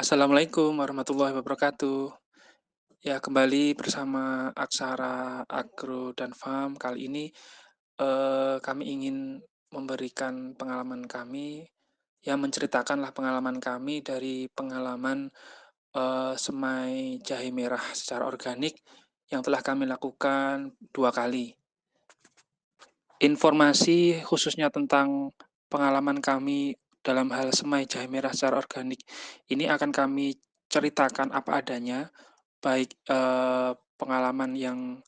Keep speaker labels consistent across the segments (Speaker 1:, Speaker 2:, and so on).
Speaker 1: Assalamualaikum warahmatullahi wabarakatuh. Ya, kembali bersama Aksara Agro dan Farm. Kali ini kami ingin memberikan pengalaman kami, ya menceritakanlah pengalaman kami dari pengalaman semai jahe merah secara organik yang telah kami lakukan 2 kali. Informasi khususnya tentang pengalaman kami dalam hal semai jahe merah secara organik ini akan kami ceritakan apa adanya, baik pengalaman yang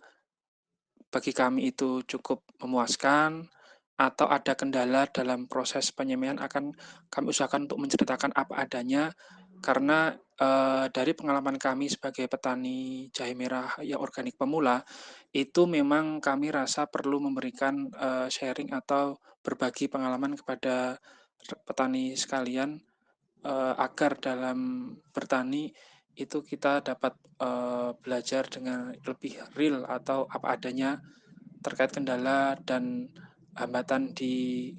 Speaker 1: bagi kami itu cukup memuaskan atau ada kendala dalam proses penyemaian akan kami usahakan untuk menceritakan apa adanya, karena dari pengalaman kami sebagai petani jahe merah yang organik pemula, itu memang kami rasa perlu memberikan sharing atau berbagi pengalaman kepada petani sekalian, agar dalam bertani itu kita dapat belajar dengan lebih real atau apa adanya terkait kendala dan hambatan di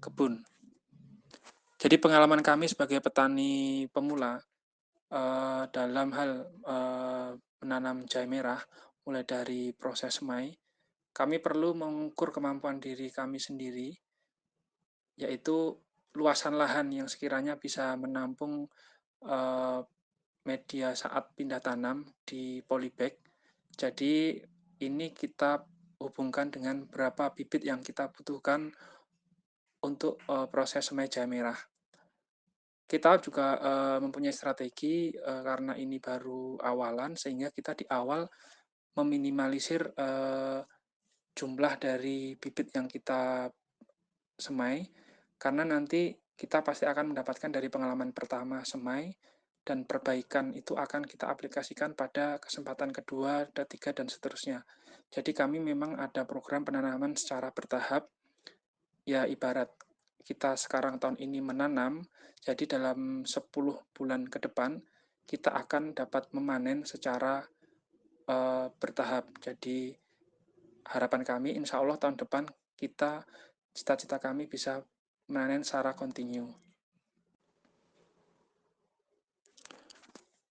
Speaker 1: kebun. Jadi pengalaman kami sebagai petani pemula, dalam hal menanam jahe merah, mulai dari proses semai, kami perlu mengukur kemampuan diri kami sendiri, yaitu luasan lahan yang sekiranya bisa menampung eee, media saat pindah tanam di polybag. Jadi ini kita hubungkan dengan berapa bibit yang kita butuhkan untuk proses semai jahe merah. Kita juga mempunyai strategi, karena ini baru awalan sehingga kita di awal meminimalisir jumlah dari bibit yang kita semai, karena nanti kita pasti akan mendapatkan dari pengalaman pertama semai, dan perbaikan itu akan kita aplikasikan pada kesempatan kedua, ketiga, dan seterusnya. Jadi kami memang ada program penanaman secara bertahap, ya ibarat kita sekarang tahun ini menanam, jadi dalam 10 bulan ke depan kita akan dapat memanen secara bertahap. Jadi harapan kami insya Allah tahun depan kita cita-cita kami bisa memanen secara kontinu.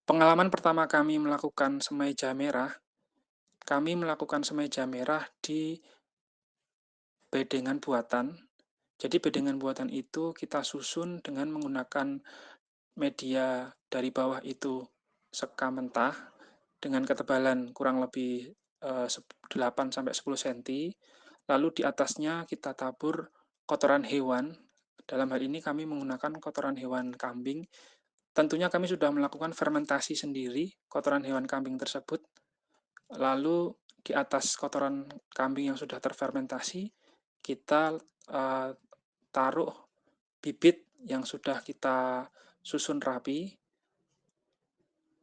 Speaker 1: Pengalaman pertama kami melakukan semai jahe merah, kami melakukan semai jahe merah di bedengan buatan. Jadi bedengan buatan itu kita susun dengan menggunakan media dari bawah itu sekam mentah dengan ketebalan kurang lebih 8 sampai 10 cm. Lalu di atasnya kita tabur kotoran hewan. Dalam hal ini kami menggunakan kotoran hewan kambing. Tentunya kami sudah melakukan fermentasi sendiri kotoran hewan kambing tersebut. Lalu di atas kotoran kambing yang sudah terfermentasi, kita taruh bibit yang sudah kita susun rapi.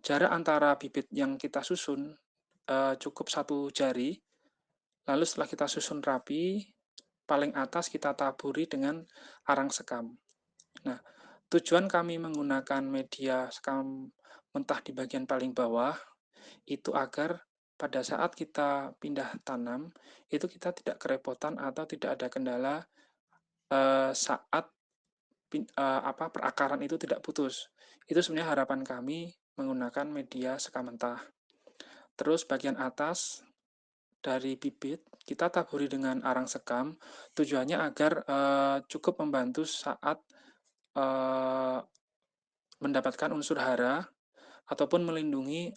Speaker 1: Jarak antara bibit yang kita susun cukup 1 jari. Lalu setelah kita susun rapi, paling atas kita taburi dengan arang sekam. Nah, tujuan kami menggunakan media sekam mentah di bagian paling bawah itu agar pada saat kita pindah tanam, itu kita tidak kerepotan atau tidak ada kendala saat perakaran itu tidak putus. Itu sebenarnya harapan kami menggunakan media sekam mentah. Terus bagian atas dari bibit kita taburi dengan arang sekam, tujuannya agar cukup membantu saat eh, mendapatkan unsur hara ataupun melindungi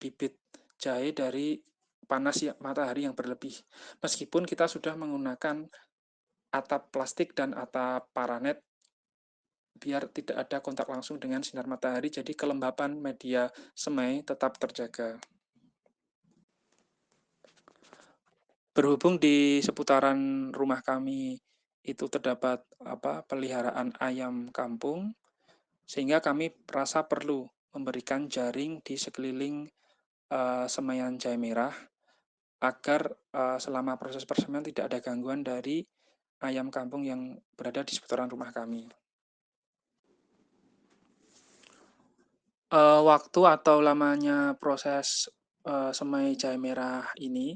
Speaker 1: bibit jahe dari panas matahari yang berlebih. Meskipun kita sudah menggunakan atap plastik dan atap paranet biar tidak ada kontak langsung dengan sinar matahari, jadi kelembapan media semai tetap terjaga. Berhubung di seputaran rumah kami itu terdapat peliharaan ayam kampung, sehingga kami merasa perlu memberikan jaring di sekeliling semaian jahe merah agar selama proses persemaian tidak ada gangguan dari ayam kampung yang berada di seputaran rumah kami. Waktu atau lamanya proses semai jahe merah ini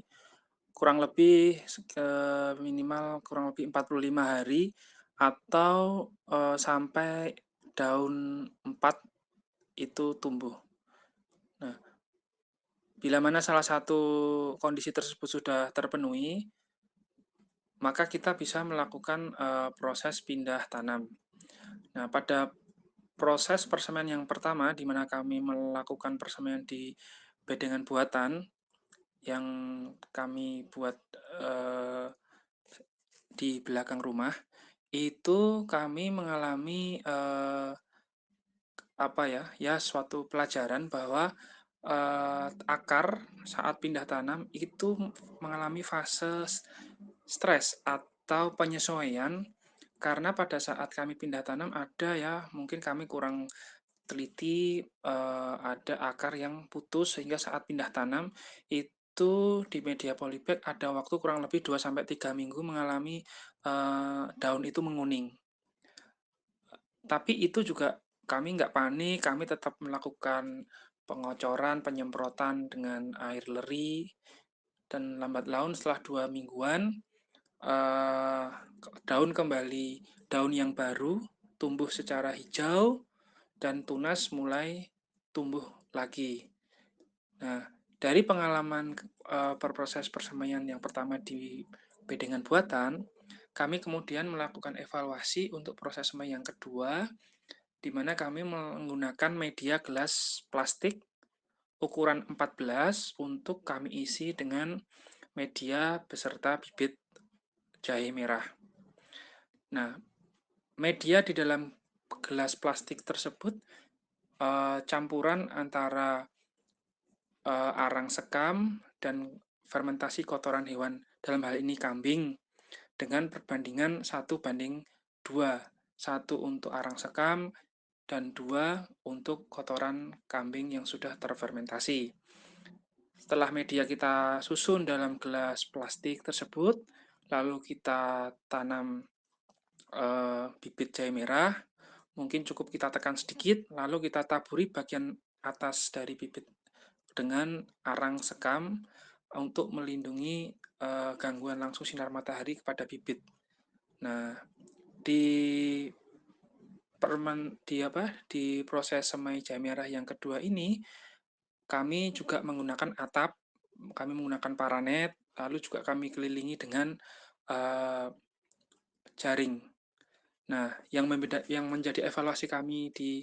Speaker 1: kurang lebih minimal kurang lebih 45 hari atau sampai daun 4 itu tumbuh. Nah, bila mana salah satu kondisi tersebut sudah terpenuhi, maka kita bisa melakukan proses pindah tanam. Nah, pada proses persemaian yang pertama, di mana kami melakukan persemaian di bedengan buatan yang kami buat eh, di belakang rumah, itu kami mengalami apa ya, ya suatu pelajaran bahwa akar saat pindah tanam itu mengalami fase stres atau penyesuaian karena pada saat kami pindah tanam ada ya mungkin kami kurang teliti, ada akar yang putus sehingga saat pindah tanam itu di media polybag ada waktu kurang lebih 2 sampai 3 minggu mengalami daun itu menguning. Tapi itu juga kami nggak panik, kami tetap melakukan pengocoran, penyemprotan dengan air leri, dan lambat laun setelah 2 mingguan, eh, daun kembali, daun yang baru tumbuh secara hijau, dan tunas mulai tumbuh lagi. Nah, dari pengalaman proses persemaian yang pertama di bedengan buatan, kami kemudian melakukan evaluasi untuk proses semai yang kedua, di mana kami menggunakan media gelas plastik ukuran 14 untuk kami isi dengan media beserta bibit jahe merah. Nah, media di dalam gelas plastik tersebut campuran antara arang sekam dan fermentasi kotoran hewan, dalam hal ini kambing, dengan perbandingan 1:2. Satu untuk arang sekam dan 2 untuk kotoran kambing yang sudah terfermentasi. Setelah media kita susun dalam gelas plastik tersebut, lalu kita tanam bibit jahe merah, mungkin cukup kita tekan sedikit, lalu kita taburi bagian atas dari bibit dengan arang sekam untuk melindungi gangguan langsung sinar matahari kepada bibit. Nah, di di proses semai jahe merah yang kedua ini, kami juga menggunakan atap, kami menggunakan paranet, lalu juga kami kelilingi dengan uh, jaring. Nah, yang menjadi evaluasi kami di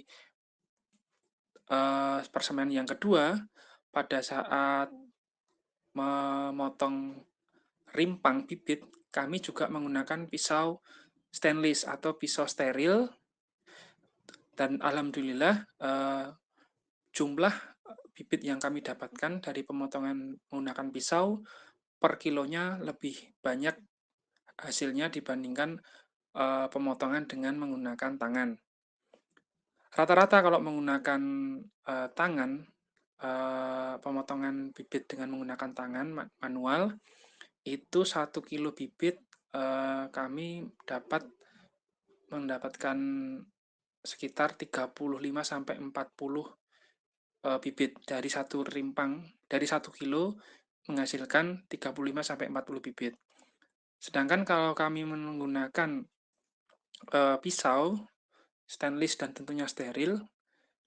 Speaker 1: persemaian yang kedua, pada saat memotong rimpang bibit, kami juga menggunakan pisau stainless atau pisau steril, dan alhamdulillah jumlah bibit yang kami dapatkan dari pemotongan menggunakan pisau per kilonya lebih banyak hasilnya dibandingkan pemotongan dengan menggunakan tangan. Rata-rata kalau menggunakan tangan, pemotongan bibit dengan menggunakan tangan manual, itu 1 kilo bibit kami dapat mendapatkan sekitar 35-40 bibit dari satu rimpang, dari 1 kilo menghasilkan 35-40 bibit. Sedangkan kalau kami menggunakan pisau stainless dan tentunya steril,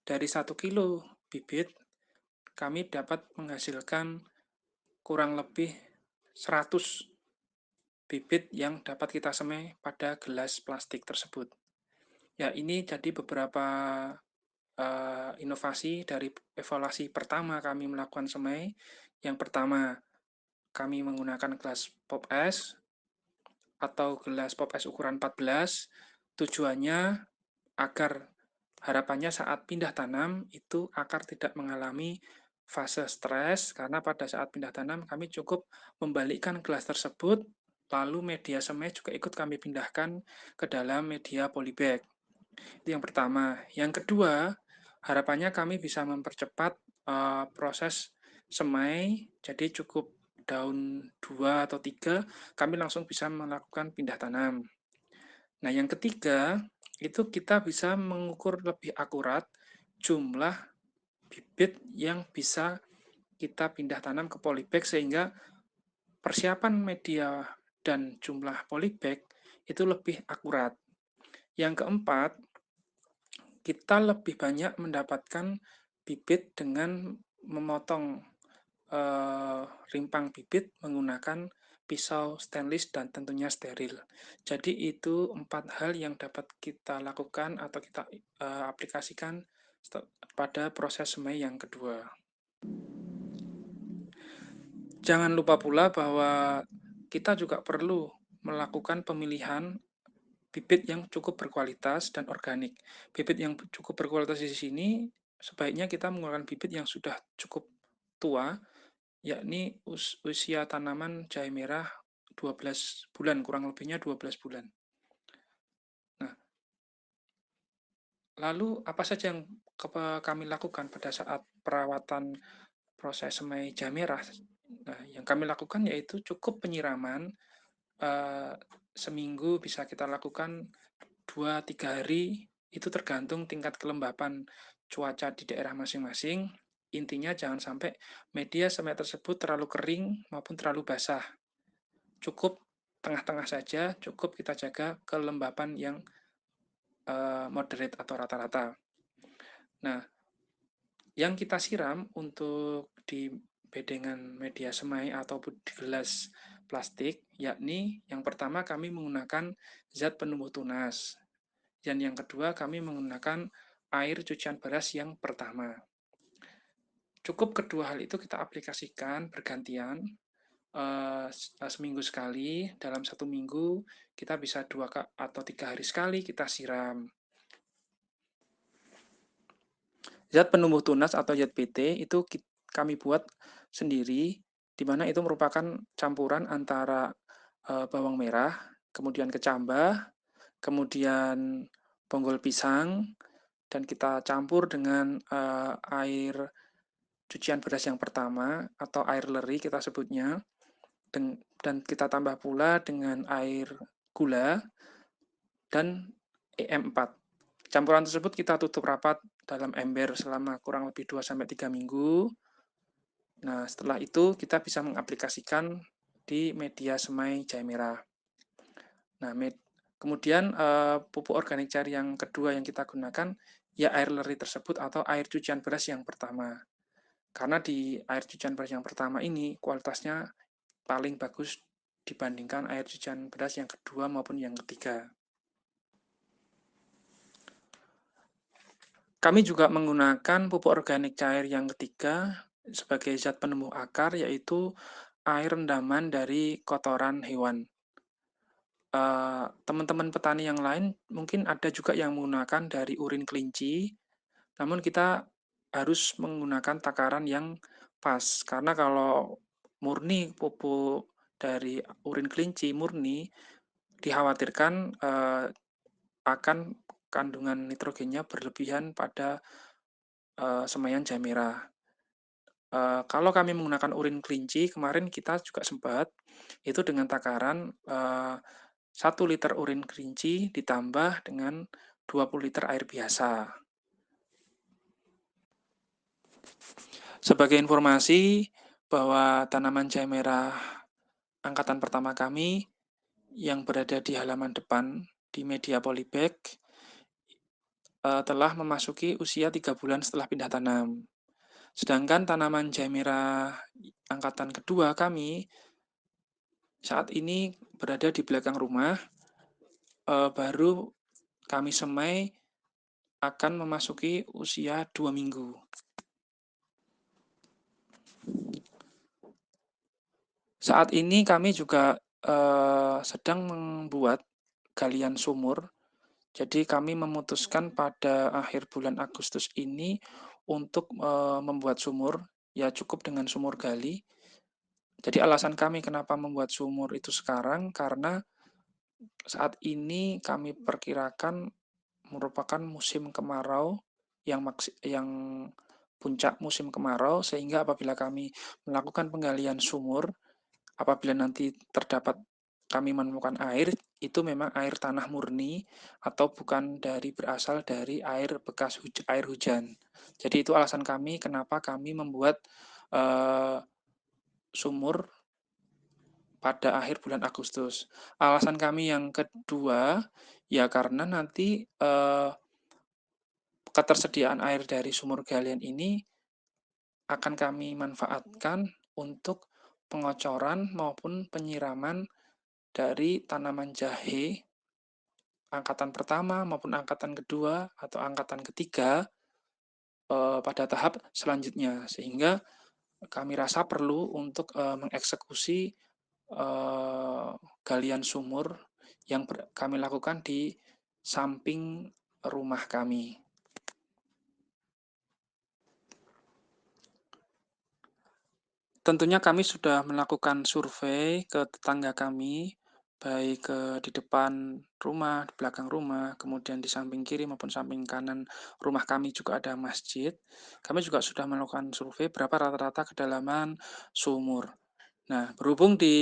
Speaker 1: dari 1 kilo bibit kami dapat menghasilkan kurang lebih 100 bibit yang dapat kita semai pada gelas plastik tersebut. Ya, ini jadi beberapa inovasi dari evaluasi pertama kami melakukan semai. Yang pertama, kami menggunakan gelas pop es atau gelas pop es ukuran 14. Tujuannya agar harapannya saat pindah tanam itu akar tidak mengalami fase stres, karena pada saat pindah tanam kami cukup membalikkan gelas tersebut, lalu media semai juga ikut kami pindahkan ke dalam media polybag. Itu yang pertama. Yang kedua, harapannya kami bisa mempercepat proses semai, jadi cukup daun 2 atau 3, kami langsung bisa melakukan pindah tanam. Nah, yang ketiga, itu kita bisa mengukur lebih akurat jumlah bibit yang bisa kita pindah tanam ke polybag, sehingga persiapan media dan jumlah polybag itu lebih akurat. Yang keempat, kita lebih banyak mendapatkan bibit dengan memotong rimpang bibit menggunakan pisau stainless dan tentunya steril. Jadi itu 4 hal yang dapat kita lakukan atau kita aplikasikan pada proses semai yang kedua. Jangan lupa pula bahwa kita juga perlu melakukan pemilihan bibit yang cukup berkualitas dan organik. Bibit yang cukup berkualitas di sini sebaiknya kita menggunakan bibit yang sudah cukup tua, yakni usia tanaman jahe merah 12 bulan, kurang lebihnya 12 bulan. Nah, lalu apa saja yang kami lakukan pada saat perawatan proses semai jahe merah? Nah, yang kami lakukan yaitu cukup penyiraman seminggu bisa kita lakukan 2-3 hari, itu tergantung tingkat kelembapan cuaca di daerah masing-masing. Intinya jangan sampai media semai tersebut terlalu kering maupun terlalu basah. Cukup tengah-tengah saja, cukup kita jaga kelembapan yang moderate atau rata-rata. Nah, yang kita siram untuk di bedengan media semai ataupun di gelas plastik, yakni yang pertama kami menggunakan zat penumbuh tunas, dan yang kedua kami menggunakan air cucian beras yang pertama. Cukup kedua hal itu kita aplikasikan bergantian, seminggu sekali, dalam 1 minggu kita bisa 2 atau 3 hari sekali kita siram. Zat penumbuh tunas atau zat PT itu kami buat sendiri, di mana itu merupakan campuran antara bawang merah, kemudian kecambah, kemudian bonggol pisang, dan kita campur dengan air cucian beras yang pertama atau air leri kita sebutnya, dan kita tambah pula dengan air gula dan EM4. Campuran tersebut kita tutup rapat dalam ember selama kurang lebih 2-3 minggu. Nah, setelah itu kita bisa mengaplikasikan di media semai jahe merah. Nah, kemudian pupuk organik cair yang kedua yang kita gunakan ya air leri tersebut atau air cucian beras yang pertama. Karena di air cucian beras yang pertama ini kualitasnya paling bagus dibandingkan air cucian beras yang kedua maupun yang ketiga. Kami juga menggunakan pupuk organik cair yang ketiga sebagai zat penumbuh akar, yaitu air rendaman dari kotoran hewan. Teman-teman petani yang lain mungkin ada juga yang menggunakan dari urin kelinci, namun kita harus menggunakan takaran yang pas. Karena kalau murni pupuk dari urin kelinci murni, dikhawatirkan akan kandungan nitrogennya berlebihan pada semaian jahe merah. Kalau kami menggunakan urin kelinci, kemarin kita juga sempat, itu dengan takaran 1 liter urin kelinci ditambah dengan 20 liter air biasa. Sebagai informasi bahwa tanaman jahe merah angkatan pertama kami yang berada di halaman depan di media polybag telah memasuki usia 3 bulan setelah pindah tanam. Sedangkan tanaman jahe merah angkatan kedua kami saat ini berada di belakang rumah, baru kami semai akan memasuki usia 2 minggu. Saat ini kami juga sedang membuat galian sumur. Jadi kami memutuskan pada akhir bulan Agustus ini untuk membuat sumur, ya cukup dengan sumur gali. Jadi alasan kami kenapa membuat sumur itu sekarang, karena saat ini kami perkirakan merupakan musim kemarau yang puncak musim kemarau, sehingga apabila kami melakukan penggalian sumur, apabila nanti kami menemukan air, itu memang air tanah murni atau bukan berasal dari air bekas air hujan. Jadi itu alasan kami kenapa kami membuat sumur pada akhir bulan Agustus. Alasan kami yang kedua, ya karena nanti ketersediaan air dari sumur galian ini akan kami manfaatkan untuk pengocoran maupun penyiraman dari tanaman jahe angkatan pertama maupun angkatan kedua atau angkatan ketiga pada tahap selanjutnya. Sehingga kami rasa perlu untuk mengeksekusi eh, galian sumur yang kami lakukan di samping rumah kami. Tentunya kami sudah melakukan survei ke tetangga kami, baik di depan rumah, di belakang rumah, kemudian di samping kiri maupun samping kanan rumah kami juga ada masjid. Kami juga sudah melakukan survei berapa rata-rata kedalaman sumur. Nah, berhubung di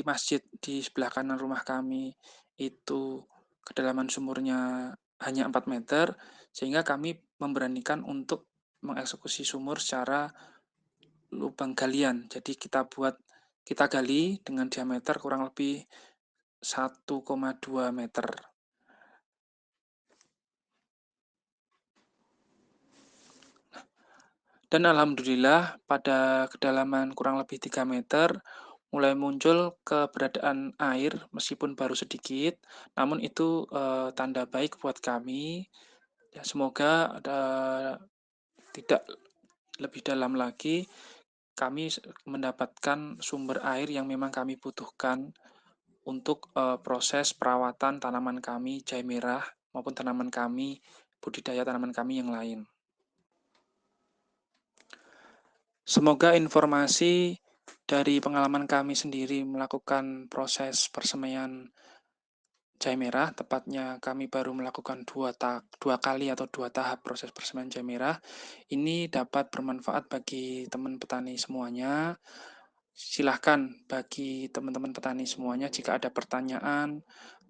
Speaker 1: masjid di sebelah kanan rumah kami itu kedalaman sumurnya hanya 4 meter, sehingga kami memberanikan untuk mengeksekusi sumur secara lubang galian. Jadi kita gali dengan diameter kurang lebih 1,2 meter. Dan alhamdulillah pada kedalaman kurang lebih 3 meter mulai muncul keberadaan air meskipun baru sedikit, namun itu tanda baik buat kami. Ya, semoga tidak lebih dalam lagi kami mendapatkan sumber air yang memang kami butuhkan untuk proses perawatan tanaman kami jahe merah maupun tanaman kami budidaya tanaman kami yang lain. Semoga informasi dari pengalaman kami sendiri melakukan proses persemaian jahe merah, tepatnya kami baru melakukan dua kali atau dua tahap proses persemaian jahe merah, ini dapat bermanfaat bagi teman petani semuanya. Silahkan bagi teman-teman petani semuanya jika ada pertanyaan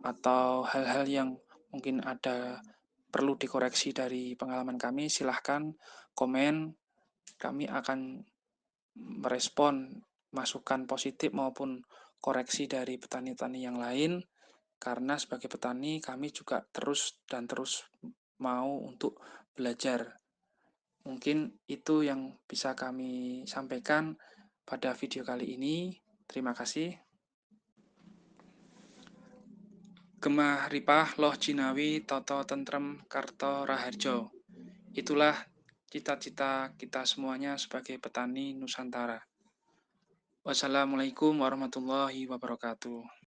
Speaker 1: atau hal-hal yang mungkin ada perlu dikoreksi dari pengalaman kami, silahkan komen. Kami akan merespon masukan positif maupun koreksi dari petani-petani yang lain, karena sebagai petani kami juga terus dan terus mau untuk belajar. Mungkin itu yang bisa kami sampaikan pada video kali ini. Terima kasih. Gemah Ripah Loh Jinawi Toto Tentrem Karto Raharjo. Itulah cita-cita kita semuanya sebagai petani Nusantara. Wassalamualaikum warahmatullahi wabarakatuh.